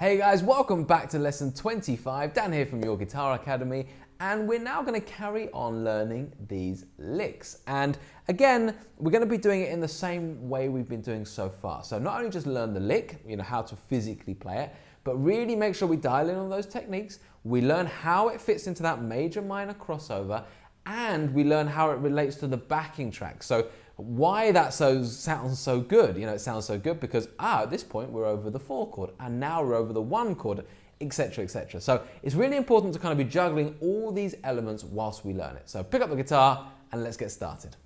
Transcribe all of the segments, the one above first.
Hey guys, welcome back to lesson 25. Dan here from Your Guitar Academy, and we're now going to carry on learning these licks. And again, we're going to be doing it in the same way we've been doing so far. So not only just learn the lick, how to physically play it, but really make sure we dial in on those techniques. We learn how it fits into that major minor crossover, and we learn how it relates to the backing track. So why that sounds so good. It sounds so good because at this point we're over the 4 chord and now we're over the 1 chord, etc, etc. So it's really important to kind of be juggling all these elements whilst we learn it. So pick up the guitar and let's get started.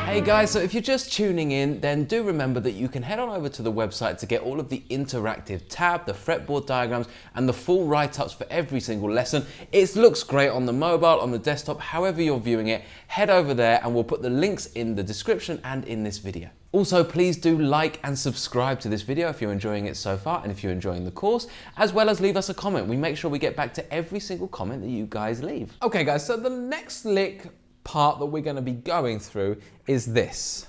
Hey guys, so if you're just tuning in, then do remember that you can head on over to the website to get all of the interactive tab, the fretboard diagrams, and the full write-ups for every single lesson. It looks great on the mobile, on the desktop, however you're viewing it. Head over there and we'll put the links in the description and in this video. Also, please do like and subscribe to this video if you're enjoying it so far and if you're enjoying the course, as well as leave us a comment. We make sure we get back to every single comment that you guys leave. Okay guys, so the next lick part that we're going to be going through is this.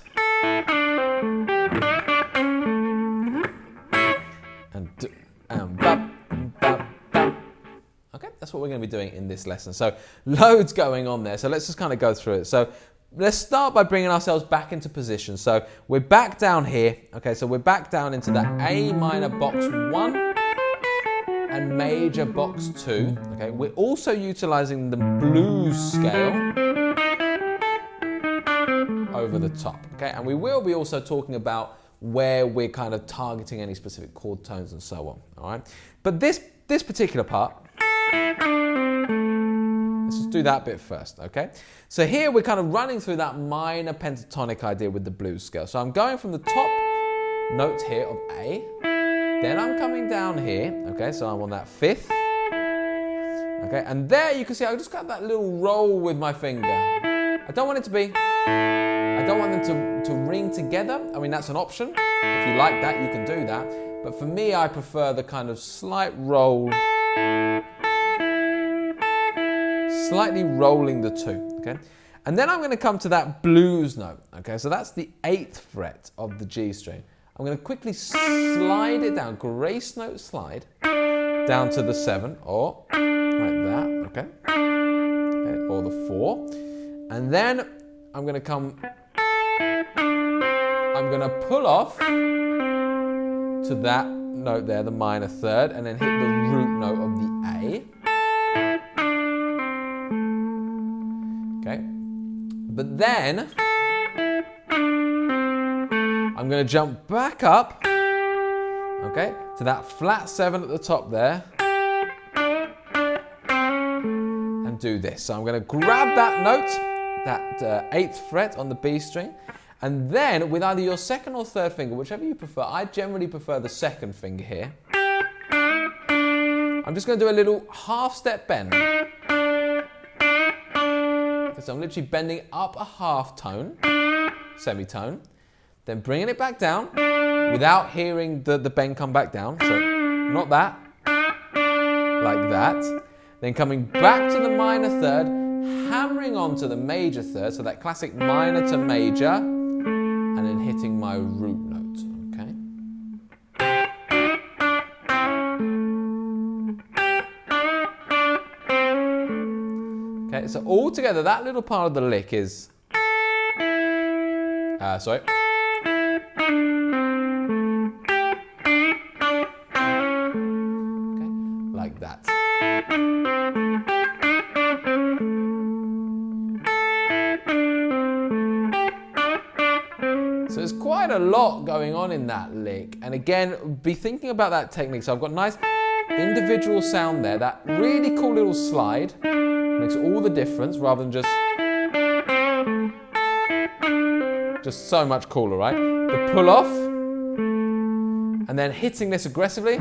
Okay, that's what we're going to be doing in this lesson. So loads going on there. So let's just kind of go through it. So let's start by bringing ourselves back into position. So we're back down here. Okay, so we're back down into that A minor box 1 and major box 2. Okay, we're also utilizing the blues scale over the top, okay? And we will be also talking about where we're kind of targeting any specific chord tones and so on, all right? But this particular part, let's just do that bit first, okay? So here we're kind of running through that minor pentatonic idea with the blues scale. So I'm going from the top note here of A, then I'm coming down here, okay? So I'm on that 5th, okay? And there you can see I just got that little roll with my finger. I don't want it to be, I don't want them to ring together. I mean, that's an option. If you like that, you can do that. But for me, I prefer the kind of slight roll, slightly rolling the 2, okay? And then I'm going to come to that blues note, okay? So that's the 8th fret of the G string. I'm going to quickly slide it down, grace note slide, down to the 7, or like that, okay? Or the 4. And then I'm going to pull off to that note there, the minor 3rd, and then hit the root note of the A. Okay. But then I'm going to jump back up, okay, to that flat 7 at the top there, and do this. So I'm going to grab that note, that 8th fret on the B string, and then with either your 2nd or 3rd finger, whichever you prefer, I generally prefer the 2nd finger here. I'm just going to do a little half-step bend. So I'm literally bending up a half tone, semitone, then bringing it back down without hearing the bend come back down. So not that, like that. Then coming back to the minor 3rd, hammering onto the major 3rd, so that classic minor to major, and then hitting my root note, okay? Okay, so all together, that little part of the lick is, okay, like that. So there's quite a lot going on in that lick. And again, be thinking about that technique. So I've got a nice individual sound there. That really cool little slide makes all the difference rather than just so much cooler, right? The pull off and then hitting this aggressively.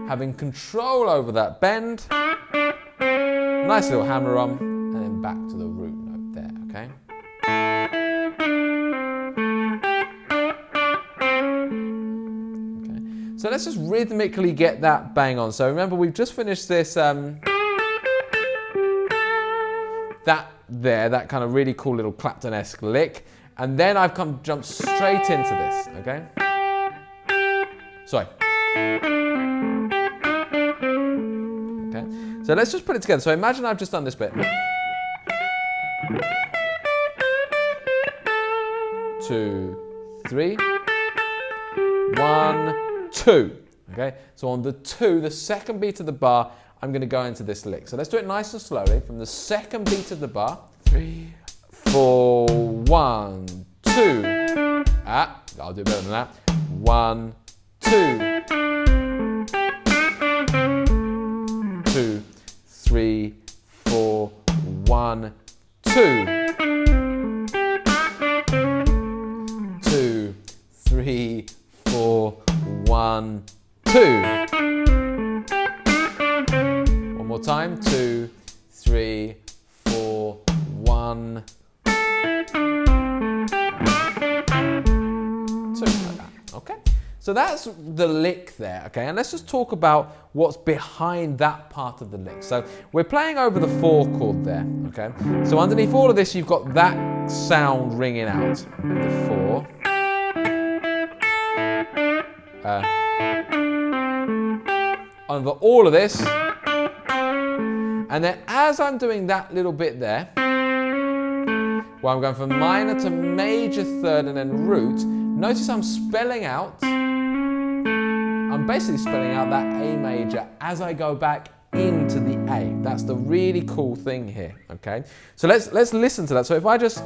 Having control over that bend. Nice little hammer on and then back to the root note there, okay? So let's just rhythmically get that bang on. So remember, we've just finished this, that kind of really cool little Clapton-esque lick. And then I've jumped straight into this, okay? Sorry. Okay, so let's just put it together. So imagine I've just done this bit. 2, 3, 1, 2. Okay, so on the 2, the second beat of the bar, I'm going to go into this lick. So let's do it nice and slowly from the second beat of the bar. 3, 4, 1, 2. I'll do better than that. 1, 2. 2, 3, 4, 1, 2. 2, 3, 4, 1, 2. One more time. 2, 3, 4, 1, 2. Like that. Okay. So that's the lick there, okay? And let's just talk about what's behind that part of the lick. So we're playing over the 4 chord there, okay? So underneath all of this, you've got that sound ringing out. The 4. Over all of this. And then as I'm doing that little bit there, where I'm going from minor to major third and then root, notice I'm spelling out. I'm basically spelling out that A major as I go back into the A. That's the really cool thing here, okay? So let's listen to that. So if I just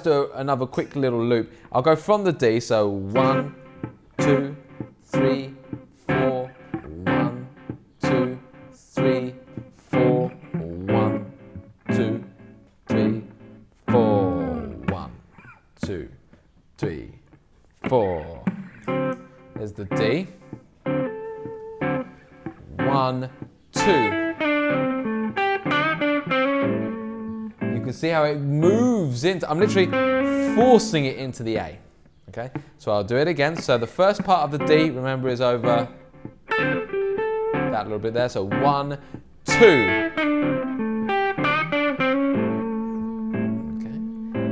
do another quick little loop, I'll go from the D, so 1, 2, 3, 4, 1, 2, 3, 4, 1, 2, 3, 4, 1, 2, 3, 4. There's the D. 1, 2. You can see how it moves into, I'm literally forcing it into the A. Okay, so I'll do it again. So the first part of the D, remember, is over that little bit there. So 1, 2.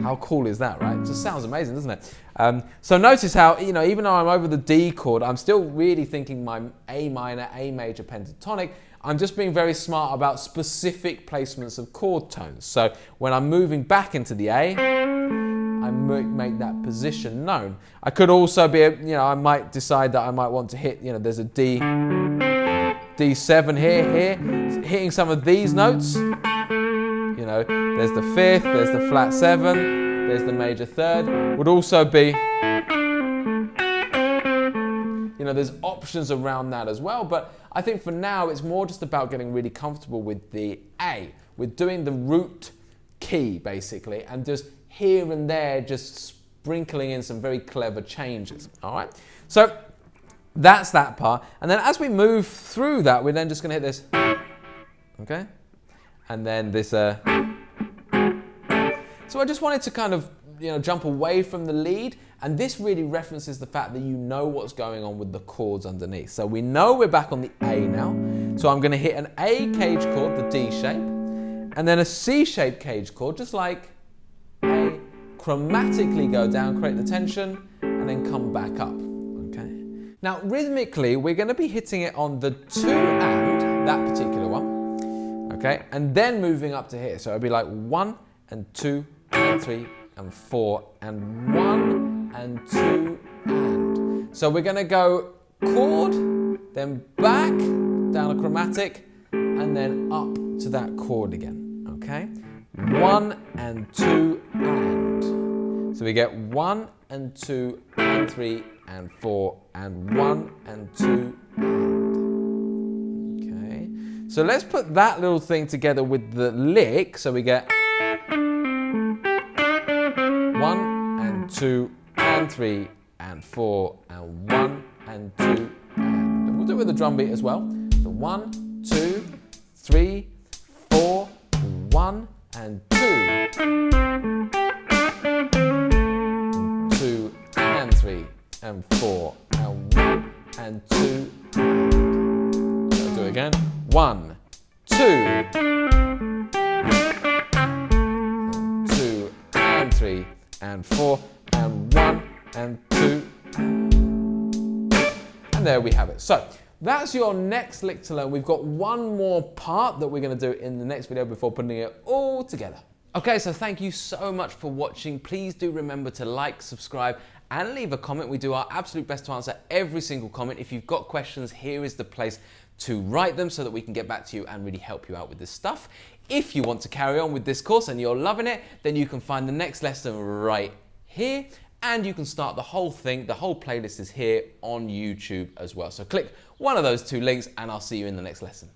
How cool is that, right? It just sounds amazing, doesn't it? So notice how, even though I'm over the D chord, I'm still really thinking my A minor, A major pentatonic. I'm just being very smart about specific placements of chord tones. So when I'm moving back into the A, I make that position known. I could also be, I might decide that I might want to hit, there's a D7 here, hitting some of these notes. There's the 5th, there's the flat 7, there's the major 3rd. Would also be, there's options around that as well. But I think for now, it's more just about getting really comfortable with the A, with doing the root key, basically, and just here and there, just sprinkling in some very clever changes, all right? So that's that part. And then as we move through that, we're then just gonna hit this, okay? And then this, so I just wanted to kind of, jump away from the lead, and this really references the fact that you know what's going on with the chords underneath. So we know we're back on the A now, so I'm gonna hit an A cage chord, the D shape, and then a C-shaped cage chord, just like A, chromatically go down, create the tension, and then come back up, okay? Now, rhythmically, we're gonna be hitting it on the 2 and, that particular one, okay? And then moving up to here. So it'll be like 1 and 2 and 3 and 4 and 1 and 2 and. So we're gonna go chord, then back, down a chromatic, and then up to that chord again, okay? 1 and 2 and. So we get 1 and 2 and 3 and 4 and 1 and 2 and. Okay. So let's put that little thing together with the lick. So we get 1 and 2 and 3 and 4 and 1 and 2 and. And we'll do it with the drum beat as well. So 1, 2, 3, 4, 1 and 2. 2 and 3 and 4 and 1 and 2. I'll do it again. 1, 2, 2 and 3 and 4 and 1 and 2. And there we have it. So that's your next lick to learn. We've got one more part that we're going to do in the next video before putting it all together. Okay, so thank you so much for watching. Please do remember to like, subscribe, and leave a comment. We do our absolute best to answer every single comment. If you've got questions, here is the place to write them so that we can get back to you and really help you out with this stuff. If you want to carry on with this course and you're loving it, then you can find the next lesson right here, and you can start the whole thing. The whole playlist is here on YouTube as well. So click one of those 2 links and I'll see you in the next lesson.